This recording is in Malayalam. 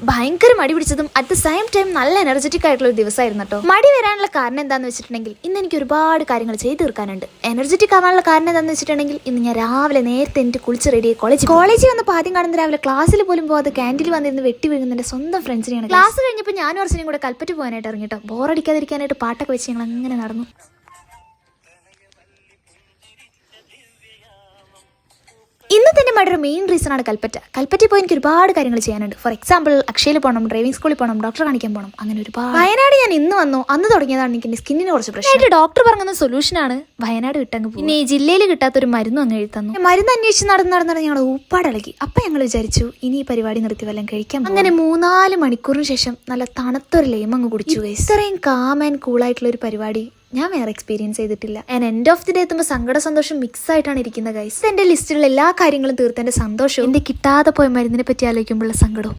ഭയങ്കര മടി പിടിച്ചതും അറ്റ് ദ സെയിം ടൈം നല്ല എനർജറ്റിക് ആയിട്ടുള്ള ഒരു ദിവസമായിരുന്നു കേട്ടോ. മടി വരാനുള്ള കാരണം എന്താണെന്ന് വെച്ചിട്ടുണ്ടെങ്കിൽ ഇന്ന് എനിക്ക് ഒരുപാട് കാര്യങ്ങൾ ചെയ്ത് തീർക്കാനുണ്ട്. എനർജറ്റിക് ആവാനുള്ള കാരണം എന്താണെന്ന് വെച്ചിട്ടുണ്ടെങ്കിൽ ഇന്ന് ഞാൻ രാവിലെ നേരത്തെ എനിക്ക് കുളിച്ച് റെഡി കോളേജിൽ വന്നപ്പോൾ ആദ്യം കാണുന്ന രാവിലെ ക്ലാസ്സിൽ പോലും പോകാതെ ക്യാൻറ്റീനിൽ വന്നിരുന്ന് വെട്ടി വീഴുന്ന എൻ്റെ സ്വന്തം ഫ്രണ്ട്സിനെയാണ്. ക്ലാസ് കഴിഞ്ഞപ്പോൾ ഞാനും അർച്ചനയും കൂടെ കൽപ്പറ്റ പോകാനായിട്ട് ഇറങ്ങിട്ടോ. ബോറടിക്കാതിരിക്കാനായിട്ട് പാട്ടൊക്കെ വെച്ച് ഞങ്ങൾ അങ്ങനെ നടന്നു. ഇന്നത്തെ എൻ്റെ മടിയുടെ മെയിൻ റീസൺ ആണ് കൽപ്പറ്റയിൽ പോയി എനിക്ക് ഒരുപാട് കാര്യങ്ങൾ ചെയ്യാനുണ്ട്. ഫോർ എക്സാമ്പിൾ അക്ഷയയിൽ പോകണം, ഡ്രൈവിംഗ് സ്കൂളിൽ പോകണം, ഡോക്ടറെ കാണിക്കാൻ പോകണം, അങ്ങനെ ഒരുപാട്. വയനാട് ഞാൻ ഇന്ന് വന്നു, അന്ന് തുടങ്ങിയതാണ് എനിക്ക് എൻ്റെ സ്കിന്നിന് കുറച്ച് പ്രശ്നം. ഡോക്ടർ പറഞ്ഞ സൊല്യൂഷനാണ് വയനാട് വിട്ടങ്ങ് പോകും. പിന്നെ ഈ ജില്ലയിൽ കിട്ടാത്തൊരു മരുന്നും അങ്ങ് എഴുതി തന്നു. മരുന്ന് അന്വേഷിച്ച് നടന്ന് ഞങ്ങൾ ഊപ്പാടിളകി. അപ്പം ഞങ്ങൾ വിചാരിച്ചു ഇനി ഈ പരിപാടി നിർത്തി വല്ലതും കഴിക്കാം. അങ്ങനെ 3-4 മണിക്കൂറിന് ശേഷം നല്ല തണുത്തൊരു ലെയിം അങ്ങ് കുടിച്ചു. ഇത്രയും കാം ആൻഡ് കൂളായിട്ടുള്ള ഒരു പരിപാടി ഞാൻ വേറെ എക്സ്പീരിയൻസ് ചെയ്തിട്ടില്ല. And end of the day എത്തുമ്പോൾ സന്തോഷം മിക്സ് ആയിട്ടാണ് ഇരിക്കുന്നത് ഗൈസ്. എൻ്റെ ലിസ്റ്റിലുള്ള എല്ലാ കാര്യങ്ങളും തീർത്ത എൻ്റെ സന്തോഷവും എൻ്റെ കിട്ടാതെ പോയ മരുന്നിനെ പറ്റി ആലോചിക്കുമ്പോഴുള്ള സങ്കടവും.